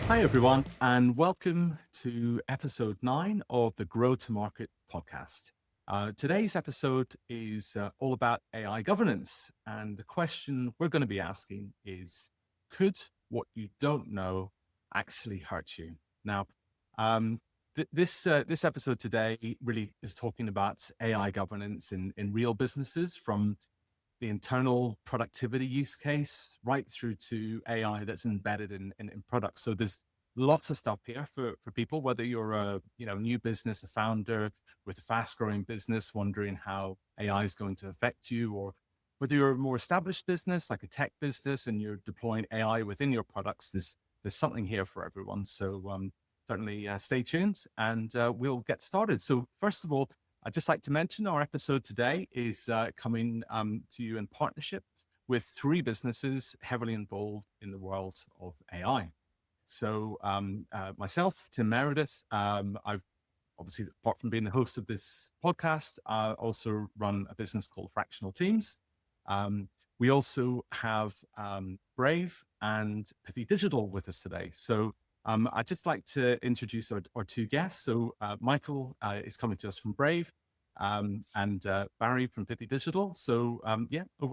Hi, everyone, and welcome to episode 9 of the Grow2Market podcast. Today's episode is all about AI governance. And the question we're going to be asking is, could what you don't know actually hurt you? Now, this episode today really is talking about AI governance in real businesses, from the internal productivity use case right through to AI that's embedded in products. So there's lots of stuff here for people, whether you're a new business, a founder with a fast growing business, wondering how AI is going to affect you, or whether you're a more established business like a tech business and you're deploying AI within your products. There's something here for everyone. So certainly stay tuned and we'll get started. So first of all, I'd just like to mention our episode today is coming to you in partnership with 3 businesses heavily involved in the world of AI. So myself, Tim Meredith, I've obviously, apart from being the host of this podcast, I also run a business called Fractional Teams. We also have Brave and Pithy.digital with us today. So I'd just like to introduce our 2 guests. So Michael is coming to us from Brave and Barry from pithy.digital. So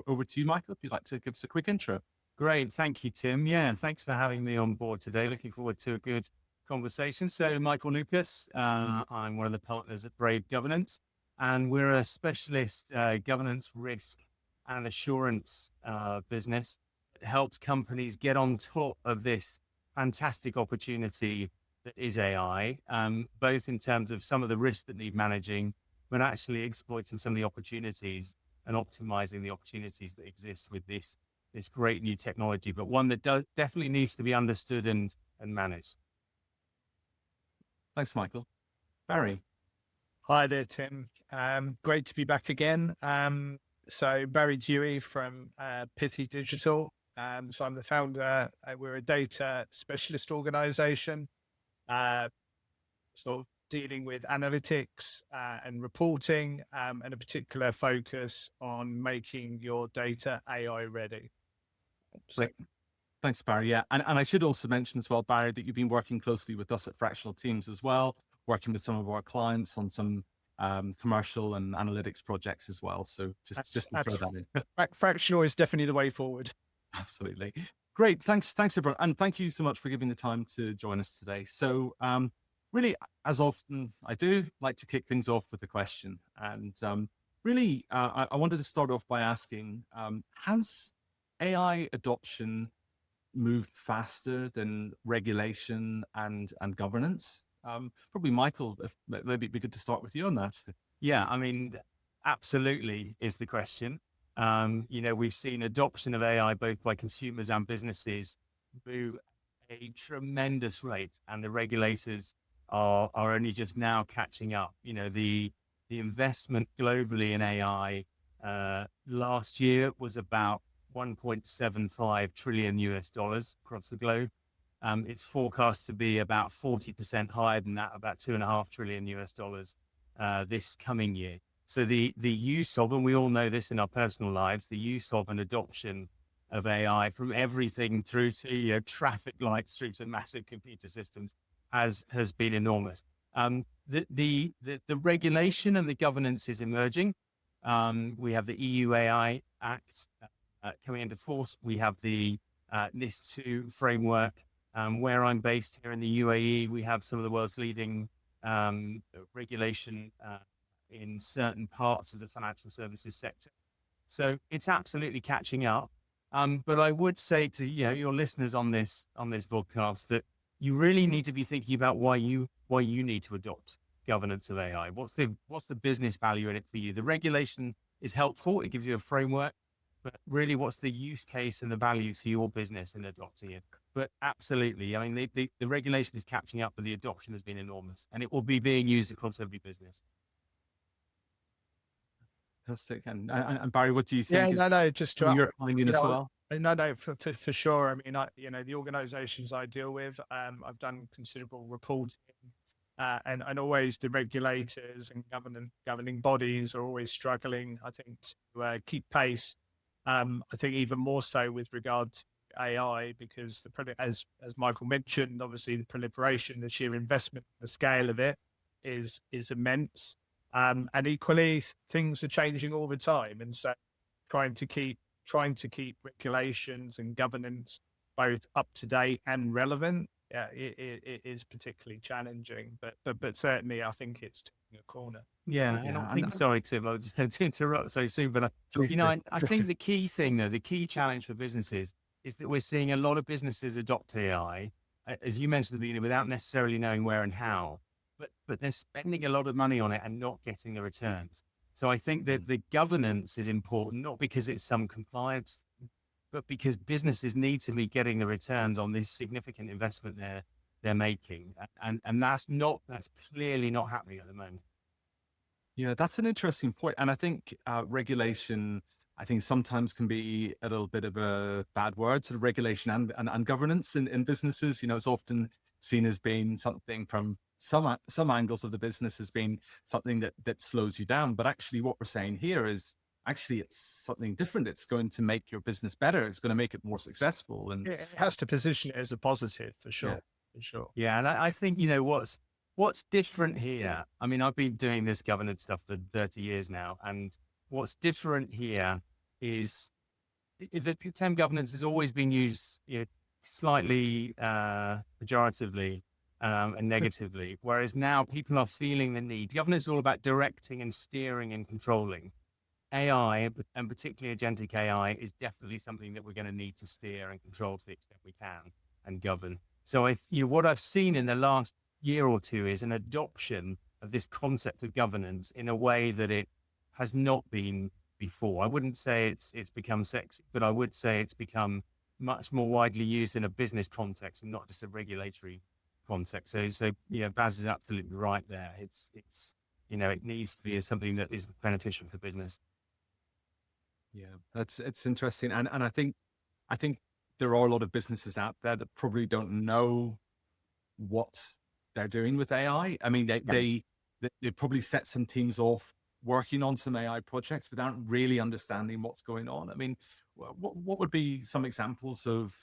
over to you, Michael, if you'd like to give us a quick intro. Great. Thank you, Tim. Yeah, and thanks for having me on board today. Looking forward to a good conversation. So Michael Lucas, I'm one of the partners at Brave Governance, and we're a specialist governance, risk and assurance business that helps companies get on top of this fantastic opportunity that is AI, both in terms of some of the risks that need managing, but actually exploiting some of the opportunities and optimizing the opportunities that exist with this great new technology, but one that definitely needs to be understood and managed. Thanks, Michael. Barry. Hi there, Tim. Great to be back again. So Barry Dewey from pithy.digital. So I'm the founder. We're a data specialist organization, sort of dealing with analytics and reporting, and a particular focus on making your data AI ready. So, Thanks, Barry. Yeah, and I should also mention as well, Barry, that you've been working closely with us at Fractional Teams as well, working with some of our clients on some commercial and analytics projects as well. So just to throw that in. Fractional is definitely the way forward. Absolutely. Great. Thanks, everyone. And thank you so much for giving the time to join us today. So really, as often I do, like to kick things off with a question. And really, I wanted to start off by asking, has AI adoption moved faster than regulation and governance? Probably Michael, if maybe it'd be good to start with you on that. Yeah, I mean, absolutely is the question. We've seen adoption of AI both by consumers and businesses move at a tremendous rate, and the regulators are only just now catching up. The investment globally in AI last year was about $1.75 trillion across the globe. It's forecast to be about 40% higher than that, about $2.5 trillion this coming year. So the use of, and we all know this in our personal lives, the use of and adoption of AI, from everything through to traffic lights through to massive computer systems, has been enormous. The regulation and the governance is emerging. We have the EU AI Act coming into force. We have the NIS2 framework. Where I'm based here in the UAE, we have some of the world's leading regulation in certain parts of the financial services sector. So it's absolutely catching up. But I would say to your listeners on this podcast that you really need to be thinking about why you need to adopt governance of AI. What's the business value in it for you? The regulation is helpful; it gives you a framework. But really, what's the use case and the value to your business in adopting it? But absolutely, I mean, the regulation is catching up, but the adoption has been enormous, and it will be being used across every business. Fantastic. And Barry, what do you think? Yeah, just to you're finding as well. No, for sure. I mean, the organisations I deal with, I've done considerable reporting, and always the regulators and governing bodies are always struggling, I think, to keep pace. I think even more so with regard to AI because as Michael mentioned, obviously the proliferation, the sheer investment, the scale of it is immense. And equally, things are changing all the time, and so trying to keep regulations and governance both up to date and relevant, it is particularly challenging. But certainly, I think it's turning a corner. Yeah, and I think, sorry, Tim, I was just going to interrupt so soon, but I think the key thing, though, the key challenge for businesses is that we're seeing a lot of businesses adopt AI, as you mentioned at the beginning, without necessarily knowing where and how, but they're spending a lot of money on it and not getting the returns. So I think that the governance is important, not because it's some compliance, but because businesses need to be getting the returns on this significant investment they're making, and that's clearly not happening at the moment. Yeah, that's an interesting point. And I think regulation, I think sometimes can be a little bit of a bad word, sort of regulation and governance in businesses. It's often seen as being something from some angles of the business as being something that slows you down. But actually what we're saying here is actually it's something different. It's going to make your business better. It's going to make it more successful. And it has to position it as a positive for sure. Yeah. For sure. Yeah, and I think, what's different here. I mean, I've been doing this governance stuff for 30 years now, and what's different here is the term governance has always been used slightly pejoratively and negatively, whereas now people are feeling the need. Governance is all about directing and steering and controlling. AI, and particularly agentic AI, is definitely something that we're going to need to steer and control to the extent we can and govern. So what I've seen in the last year or two is an adoption of this concept of governance in a way that it has not been before. I wouldn't say it's become sexy, but I would say it's become much more widely used in a business context and not just a regulatory context. So Baz is absolutely right there. It's it needs to be something that is beneficial for business. Yeah, it's interesting. And I think there are a lot of businesses out there that probably don't know what they're doing with AI. I mean, they probably set some teams off working on some AI projects without really understanding what's going on. I mean, what would be some examples of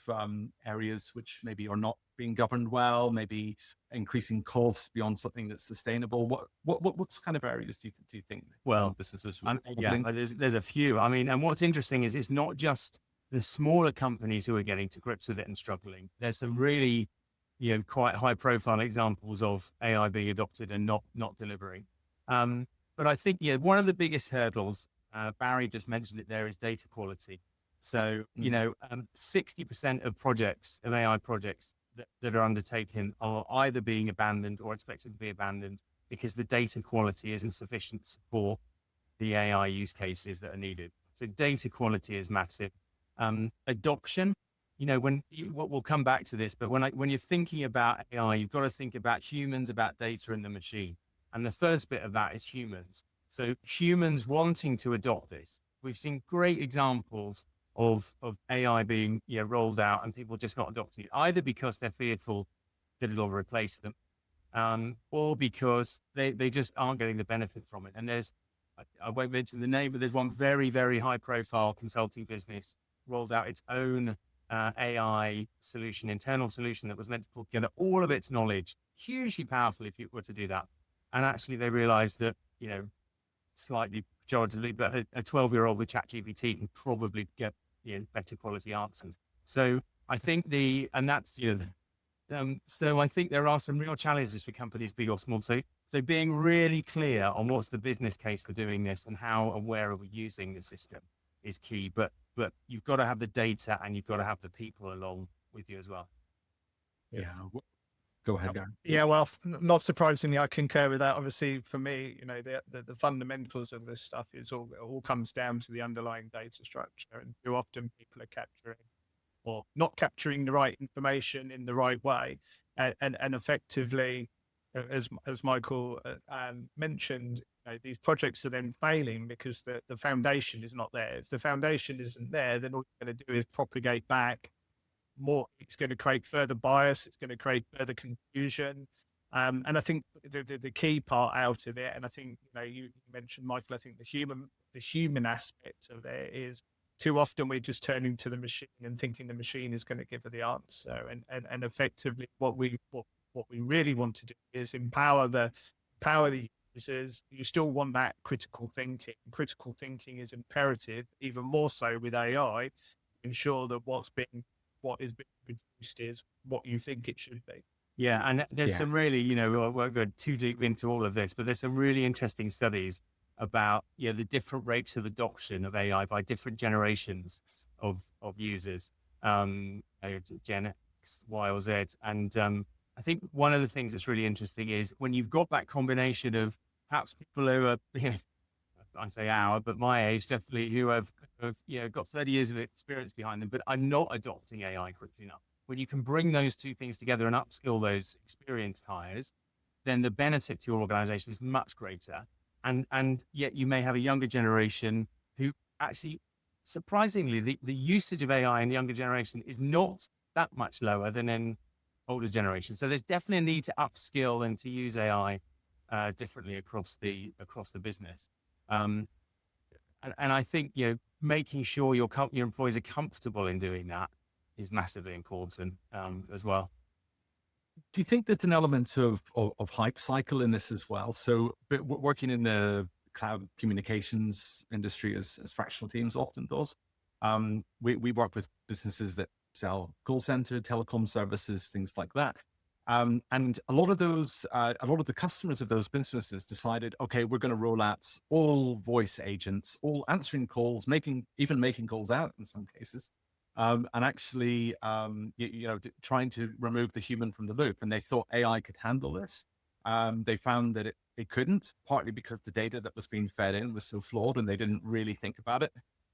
areas which maybe are not being governed well, maybe increasing costs beyond something that's sustainable? What kind of areas do you think? Well, businesses. There's a few. I mean, and what's interesting is it's not just the smaller companies who are getting to grips with it and struggling. There's some really, quite high profile examples of AI being adopted and not delivering. But I think, one of the biggest hurdles, Barry just mentioned it there, is data quality. So, 60% of AI projects that are undertaken are either being abandoned or expected to be abandoned because the data quality isn't sufficient to support the AI use cases that are needed. So data quality is massive. Adoption, we'll come back to this, but when you're thinking about AI, you've got to think about humans, about data and the machine. And the first bit of that is humans. So humans wanting to adopt this. We've seen great examples of AI being rolled out and people just not adopting it, either because they're fearful that it'll replace them, or because they just aren't getting the benefit from it. And I won't mention the name, but there's one very, very high profile consulting business rolled out its own AI solution, internal solution that was meant to pull together all of its knowledge, hugely powerful if you were to do that. And actually they realized that, slightly pejoratively, but a 12-year-old with ChatGPT can probably get, better quality answers. So I think so I think there are some real challenges for companies, big or small. So being really clear on what's the business case for doing this and how and where are we using the system is key. But you've got to have the data and you've got to have the people along with you as well. Yeah. Go ahead, Gary. Yeah, well, not surprisingly, I concur with that. Obviously, for me, the fundamentals of this stuff is all comes down to the underlying data structure and too often people are capturing or not capturing the right information in the right way, and effectively, as Michael mentioned, these projects are then failing because the foundation is not there. If the foundation isn't there, then all you're going to do is propagate back more. It's going to create further bias. It's going to create further confusion. And I think the key part out of it, and I think you mentioned, Michael, I think the human aspect of it is too often we're just turning to the machine and thinking the machine is going to give us the answer. And effectively what we really want to do is empower the users. You still want that critical thinking. Critical thinking is imperative, even more so with AI, to ensure that what is being produced is what you think it should be. Yeah, and there's Yeah. some really, we won't go too deep into all of this, but there's some really interesting studies about the different rates of adoption of AI by different generations of users, Gen X, Y, or Z. And I think one of the things that's really interesting is when you've got that combination of perhaps people who are, I say but my age definitely, who have got 30 years of experience behind them, but are not adopting AI quickly enough. When you can bring those two things together and upskill those experienced hires, then the benefit to your organization is much greater. And yet you may have a younger generation who actually, surprisingly, the usage of AI in the younger generation is not that much lower than in older generations. So there's definitely a need to upskill and to use AI differently across the business. And I think, making sure your employees are comfortable in doing that is massively important as well. Do you think there's an element of hype cycle in this as well? So working in the cloud communications industry as fractional teams often does, we work with businesses that sell call center, telecom services, things like that. And a lot of the customers of those businesses decided, okay, we're going to roll out all voice agents, all answering calls, making calls out in some cases. And actually, trying to remove the human from the loop. And they thought AI could handle this. They found that it couldn't, partly because the data that was being fed in was so flawed and they didn't really think about it.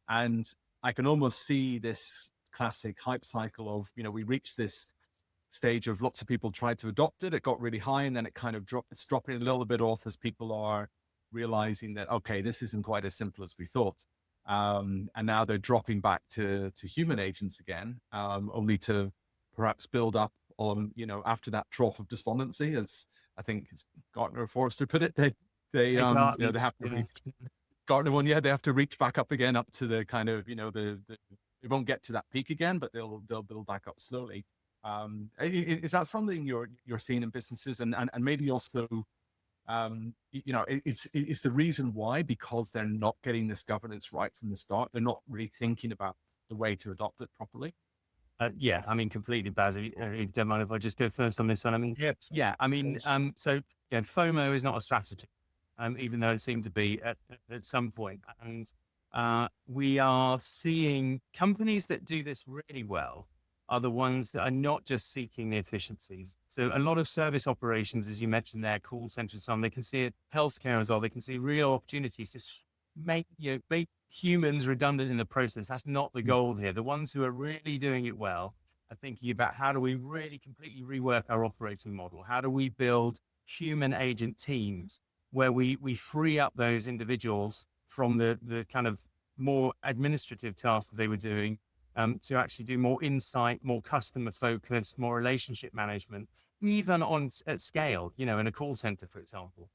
And I can almost see this classic hype cycle of, we reached this stage of lots of people tried to adopt it. It got really high and then it kind of it's dropping a little bit off as people are realizing that, okay, this isn't quite as simple as we thought. And now they're dropping back to human agents again, only to perhaps build up on, after that trough of despondency, as I think Gartner or Forrester put it, they have to reach Gartner one, they have to reach back up again, up to the kind of, they won't get to that peak again, but they'll build back up slowly. Is that something you're seeing in businesses, and maybe also, it's the reason why, because they're not getting this governance right from the start. They're not really thinking about the way to adopt it properly. Yeah, I mean, completely, Baz. If you don't mind if I just go first on this one. I mean, I mean, so FOMO is not a strategy, even though it seemed to be at some point. And we are seeing companies that do this really well are the ones that are not just seeking the efficiencies. So a lot of service operations, as you mentioned there, call centers, some, they can see it, healthcare as well. They can see real opportunities to make humans redundant in the process. That's not the goal here. The ones who are really doing it well are thinking about how do we really completely rework our operating model? How do we build human agent teams where we free up those individuals from the kind of more administrative tasks that they were doing, to actually do more insight, more customer focus, more relationship management, even at scale, in a call center, for example.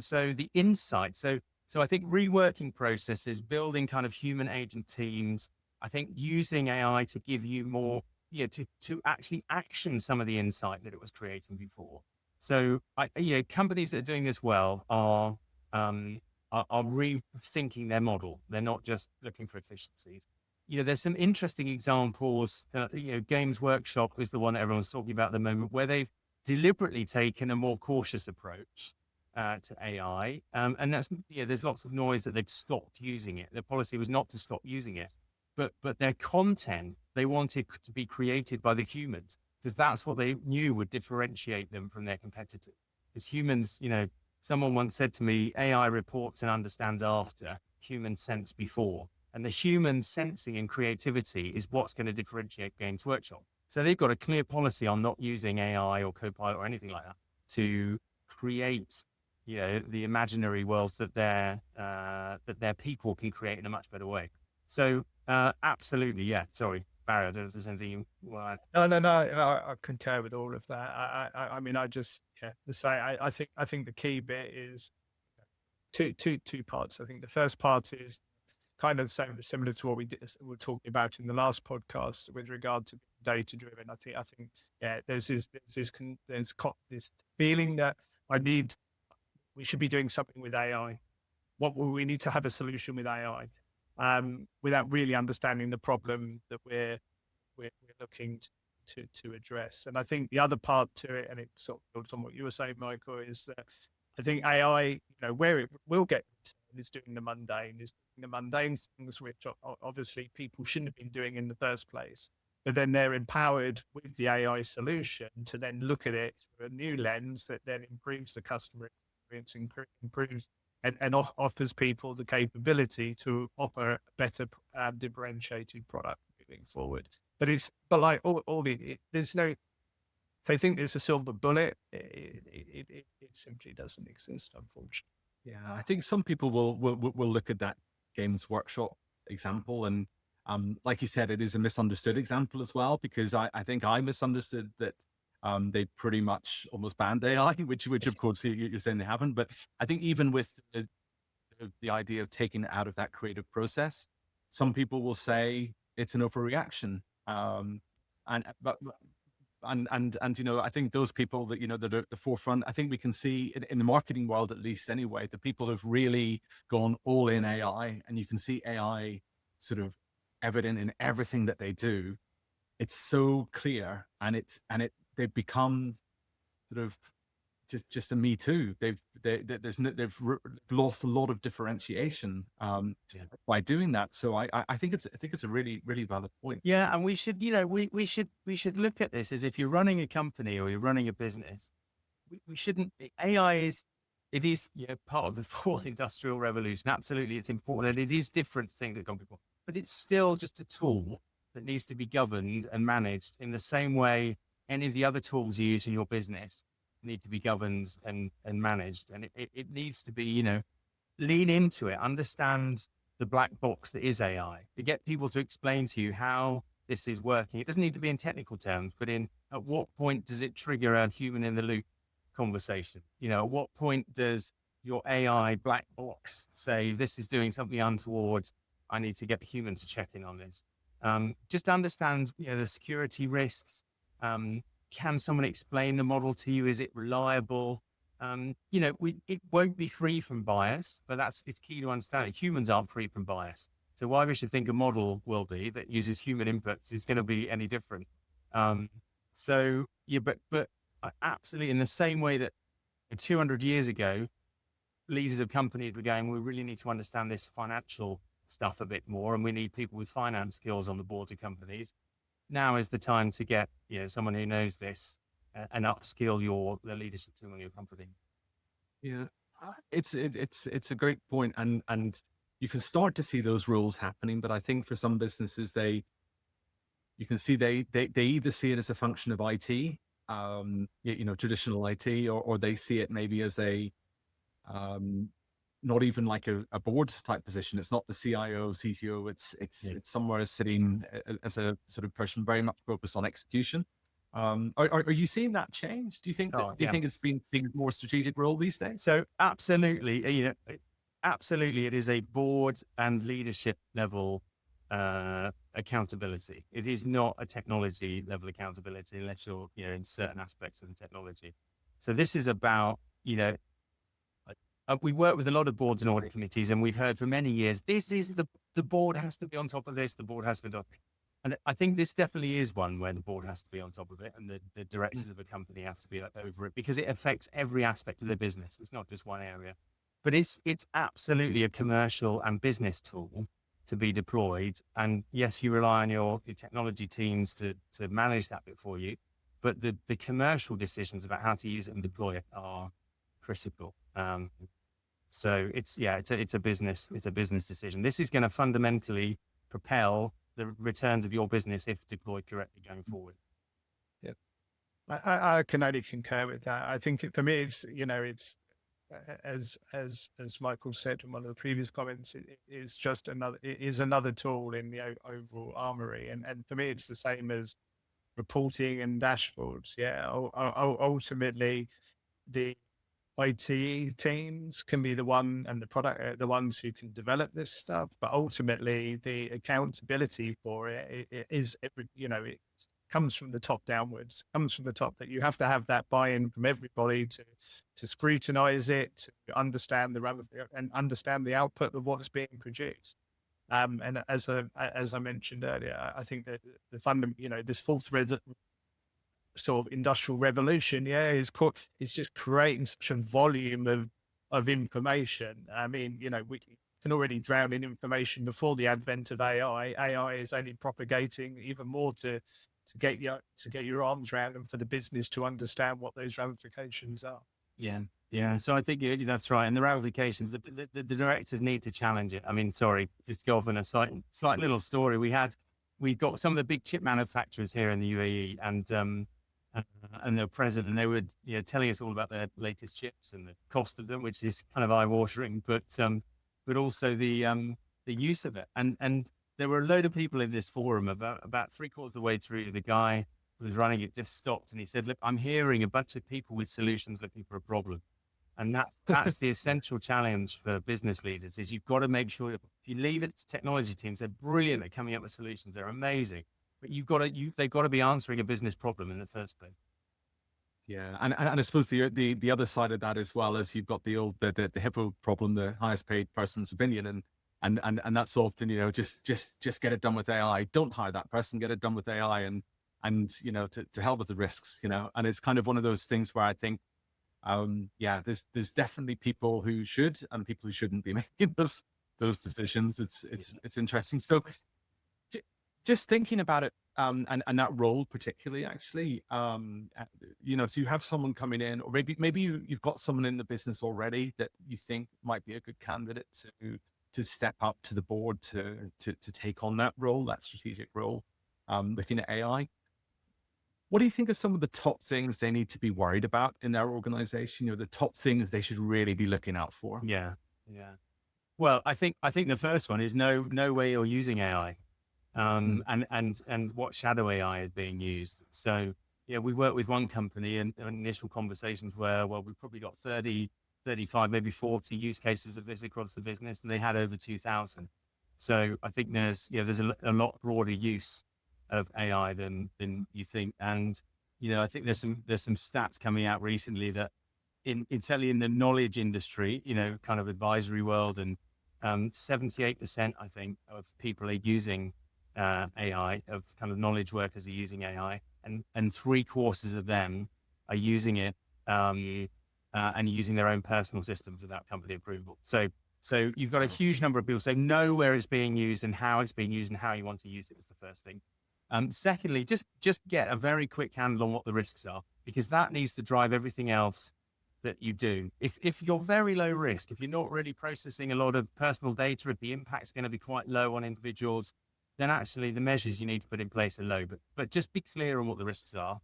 So the insight. So I think reworking processes, building kind of human agent teams, I think using AI to give you more, to actually action some of the insight that it was creating before. So companies that are doing this well are rethinking their model. They're not just looking for efficiencies. There's some interesting examples. Games Workshop is the one that everyone's talking about at the moment, where they've deliberately taken a more cautious approach to AI. And that's, there's lots of noise that they've stopped using it. Their policy was not to stop using it, but their content, they wanted to be created by the humans, because that's what they knew would differentiate them from their competitors. Because humans, someone once said to me, AI reports and understands after, humans sense before. And the human sensing and creativity is what's going to differentiate Games Workshop. So they've got a clear policy on not using AI or Copilot or anything like that to create, the imaginary worlds that their people can create in a much better way. So absolutely, yeah. Sorry, Barry, I don't know if there's anything you want to add. No. I concur with all of that. I mean, I just to say, I think the key bit is two parts. I think the first part is kind of similar to what we were talking about in the last podcast with regard to data driven. I think yeah, there's this feeling that we should be doing something with AI. We need to have a solution with AI, without really understanding the problem that we're looking to address. And I think the other part to it, and it sort of builds on what you were saying, Michael, is that I think AI, where it will get is doing the mundane things, which obviously people shouldn't have been doing in the first place. But then they're empowered with the AI solution to then look at it through a new lens that then improves the customer experience, improves and offers people the capability to offer a better differentiated product moving forward. But like there's no, if I think there's a silver bullet, it simply doesn't exist, unfortunately. Yeah, I think some people will look at that Games Workshop example, and like you said, it is a misunderstood example as well, because I think I misunderstood that they pretty much almost banned AI, which of course you're saying they haven't. But I think even with the idea of taking it out of that creative process, some people will say it's an overreaction. And I think those people that that are at the forefront, I think we can see in the marketing world, at least anyway, the people who've really gone all in AI, and you can see AI sort of evident in everything that they do. It's so clear, and they've become sort of just a me too. They've lost a lot of differentiation by doing that. So I think it's a really, really valid point. Yeah, and we should we should look at this as if you're running a company or you're running a business. We shouldn't. AI is part of the fourth industrial revolution. Absolutely, it's important, and it is different things that come before, but it's still just a tool that needs to be governed and managed in the same way any of the other tools you use in your business need to be governed and managed. And it needs to be, lean into it, understand the black box that is AI, to get people to explain to you how this is working. It doesn't need to be in technical terms, but at what point does it trigger a human in the loop conversation? At what point does your AI black box say, this is doing something untoward, I need to get a human to check in on this? Just understand, the security risks. Can someone explain the model to you? Is it reliable? It won't be free from bias, but it's key to understand it. Humans aren't free from bias. So why we should think a model will be that uses human inputs is going to be any different. But absolutely in the same way that 200 years ago, leaders of companies were going, we really need to understand this financial stuff a bit more, and we need people with finance skills on the boards of companies. Now is the time to get someone who knows this and upskill the leadership team on your company. Yeah, it's a great point, and you can start to see those rules happening. But I think for some businesses, you can see they either see it as a function of IT, traditional IT, or they see it maybe as a not even like a board type position. It's not the CIO, CTO. It's somewhere sitting as a sort of person very much focused on execution. Are you seeing that change? Do you think do you think it's been a more strategic role these days? So absolutely, absolutely, it is a board and leadership level accountability. It is not a technology level accountability unless you're in certain aspects of the technology. So this is about we work with a lot of boards and audit committees, and we've heard for many years, this is the board has to be on top of this, the board has to be on top. And I think this definitely is one where the board has to be on top of it, and the directors of a company have to be over it, because it affects every aspect of the business. It's not just one area, but it's absolutely a commercial and business tool to be deployed. And yes, you rely on your technology teams to manage that bit for you, but the commercial decisions about how to use it and deploy it are critical. So it's a business decision. This is going to fundamentally propel the returns of your business if deployed correctly going forward. Yeah, I can only concur with that. I think for me, it's as Michael said in one of the previous comments, it is another tool in the overall armory, and for me, it's the same as reporting and dashboards. Yeah, ultimately, the IT teams can be the one, and the product, the ones who can develop this stuff. But ultimately, the accountability for it is, it comes from the top downwards. Comes from the top, that you have to have that buy-in from everybody to scrutinize it, to understand and understand the output of what's being produced. And as I mentioned earlier, I think that this fourth sort of industrial revolution, is just creating such a volume of information. I mean, we can already drown in information before the advent of AI. AI is only propagating even more to get your arms around, and for the business to understand what those ramifications are. Yeah. Yeah. So I think that's right. And the ramifications, the directors need to challenge it. I mean, sorry, just to go off on a slight little story. We've got some of the big chip manufacturers here in the UAE, and they're present, and they were telling us all about their latest chips and the cost of them, which is kind of eye-watering, but also the use of it. And there were a load of people in this forum. About 3/4 of the way through, the guy who was running it just stopped, and he said, "Look, I'm hearing a bunch of people with solutions looking for a problem." And that's the essential challenge for business leaders, is you've got to make sure, if you leave it to technology teams, they're brilliant at coming up with solutions. They're amazing. But they've got to be answering a business problem in the first place. Yeah, and I suppose the other side of that as well is you've got the hippo problem, the highest paid person's opinion, and that's often just get it done with AI. Don't hire that person, get it done with AI, and to hell with the risks, And it's kind of one of those things where I think, there's definitely people who should and people who shouldn't be making those decisions. It's interesting. So just thinking about it, and that role particularly, actually, so you have someone coming in, or maybe you've got someone in the business already that you think might be a good candidate to step up to the board to take on that role, that strategic role, looking at AI. What do you think are some of the top things they need to be worried about in their organization? The top things they should really be looking out for? Yeah. Well, I think the first one is know where you're using AI. And what shadow AI is being used. So, we work with one company, and initial conversations were, well, we've probably got 30, 35, maybe 40 use cases of this across the business, and they had over 2,000. So I think there's a lot broader use of AI than you think. And, I think there's some stats coming out recently that certainly in the knowledge industry, kind of advisory world, and 78%, I think, of people are using AI, of kind of knowledge workers are using AI, and 3/4 of them are using it and using their own personal systems without company approval. So you've got a huge number of people saying know where it's being used and how it's being used and how you want to use it is the first thing. Secondly, just get a very quick handle on what the risks are, because that needs to drive everything else that you do. If you're very low risk, if you're not really processing a lot of personal data, if the impact's going to be quite low on individuals, then actually the measures you need to put in place are low. But just be clear on what the risks are.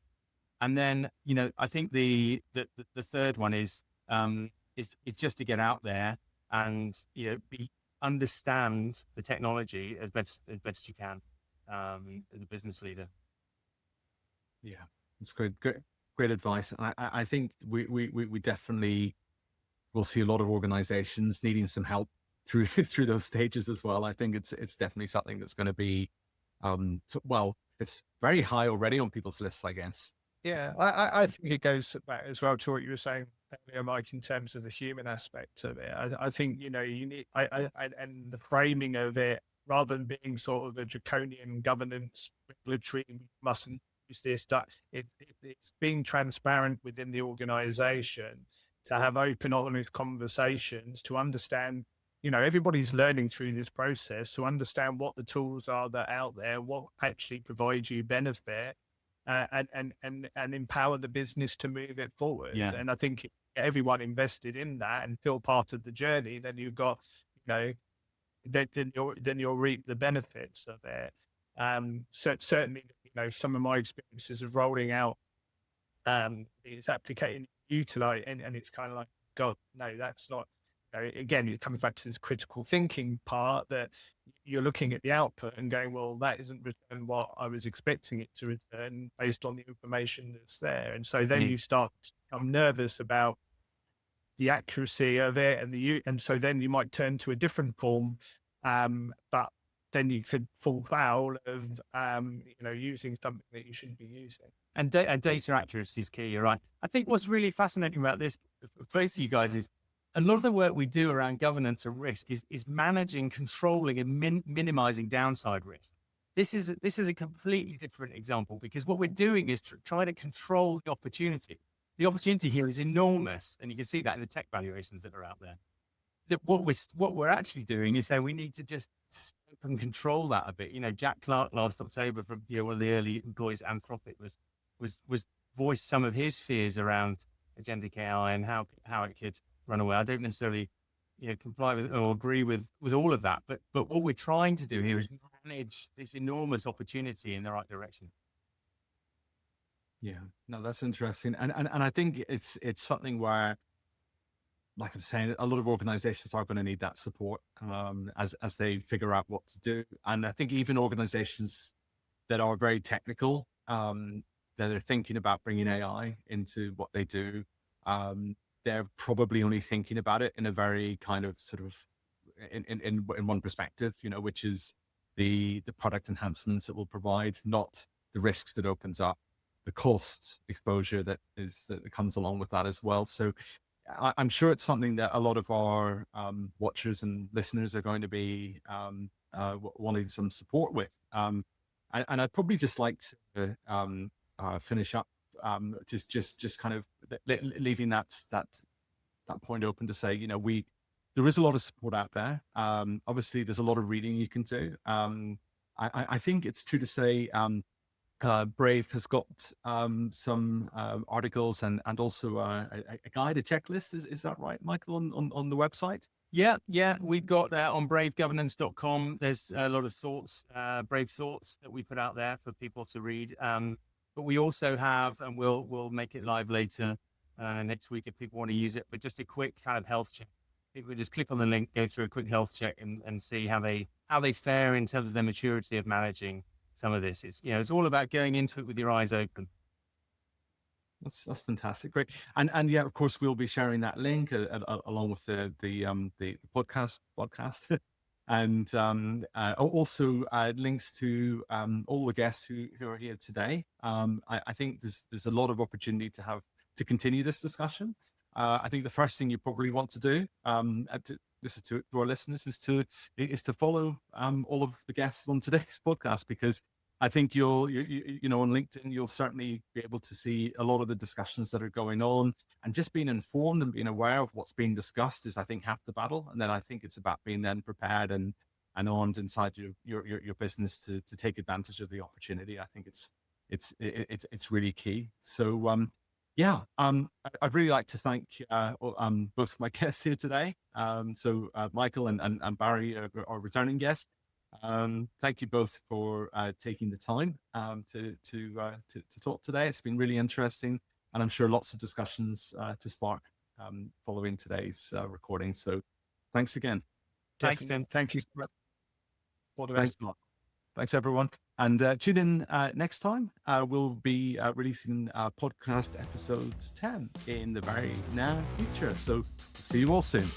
And then, I think the third one is just to get out there and understand the technology as best you can as a business leader. Yeah, that's great advice. And I think we definitely will see a lot of organizations needing some help through those stages as well. I think it's definitely something that's going to be, it's very high already on people's lists, I guess. Yeah, I think it goes back as well to what you were saying earlier, Mike, in terms of the human aspect of it. I think, you need, and the framing of it, rather than being sort of a draconian governance, regulatory, we mustn't use this, it's being transparent within the organization, to have open, honest conversations, to understand, everybody's learning through this process, to understand what the tools are that are out there, what actually provides you benefit, and empower the business to move it forward. Yeah. And I think if everyone invested in that and feel part of the journey, then you've got, then you'll reap the benefits of it. So certainly, some of my experiences of rolling out is applicating, utilize, and it's kind of like, God, no, that's not. Again, it comes back to this critical thinking part, that you're looking at the output and going, well, that isn't return what I was expecting it to return based on the information that's there. And so then you start to become nervous about the accuracy of it, and so then you might turn to a different form, but then you could fall foul of using something that you shouldn't be using. And data accuracy is key. You're right. I think what's really fascinating about this, for both of you guys, is a lot of the work we do around governance and risk is managing, controlling, and minimizing downside risk. This is a completely different example, because what we're doing is trying to control the opportunity. The opportunity here is enormous, and you can see that in the tech valuations that are out there. What we're actually doing is saying we need to just scope and control that a bit. Jack Clark last October, from one of the early employees at Anthropic, was voiced some of his fears around agentic AI and how it could run away. I don't necessarily comply with or agree with all of that, but what we're trying to do here is manage this enormous opportunity in the right direction. Yeah, no, that's interesting, and I think it's something where, like I'm saying, a lot of organizations are going to need that support as they figure out what to do. And I think even organizations that are very technical, that are thinking about bringing AI into what they do, they're probably only thinking about it in a very kind of sort of in one perspective, which is the product enhancements it will provide, not the risks that opens up, the cost exposure that comes along with that as well. So I'm sure it's something that a lot of our watchers and listeners are going to be wanting some support with. And I'd probably just like to finish up just kind of leaving that point open to say, there is a lot of support out there. Obviously, there's a lot of reading you can do. I think it's true to say Brave has got some articles and also a guide, a checklist. Is that right, Michael, on the website? Yeah. We've got that on bravegovernance.com. There's a lot of thoughts, brave thoughts that we put out there for people to read. But we also have, and we'll make it live later next week if people want to use it, but just a quick kind of health check. People just click on the link, go through a quick health check and see how they fare in terms of their maturity of managing some of this. It's all about going into it with your eyes open. That's fantastic, great, and yeah, of course, we'll be sharing that link along with the podcast, and also links to all the guests who are here today. I think there's a lot of opportunity to continue this discussion. I think the first thing you probably want to do, listen to our listeners, is to follow all of the guests on today's podcast, because I think you'll on LinkedIn, you'll certainly be able to see a lot of the discussions that are going on, and just being informed and being aware of what's being discussed is, I think, half the battle. And then I think it's about being then prepared and armed inside your business to take advantage of the opportunity. I think it's really key. So I'd really like to thank both of my guests here today. So Michael and Barry are returning guests. Thank you both for taking the time to talk today. It's been really interesting, and I'm sure lots of discussions to spark following today's recording. So thanks again. Thanks, Tim. Thank you. All the best. Thanks, everyone. And tune in next time. We'll be releasing podcast episode 10 in the very near future. So see you all soon.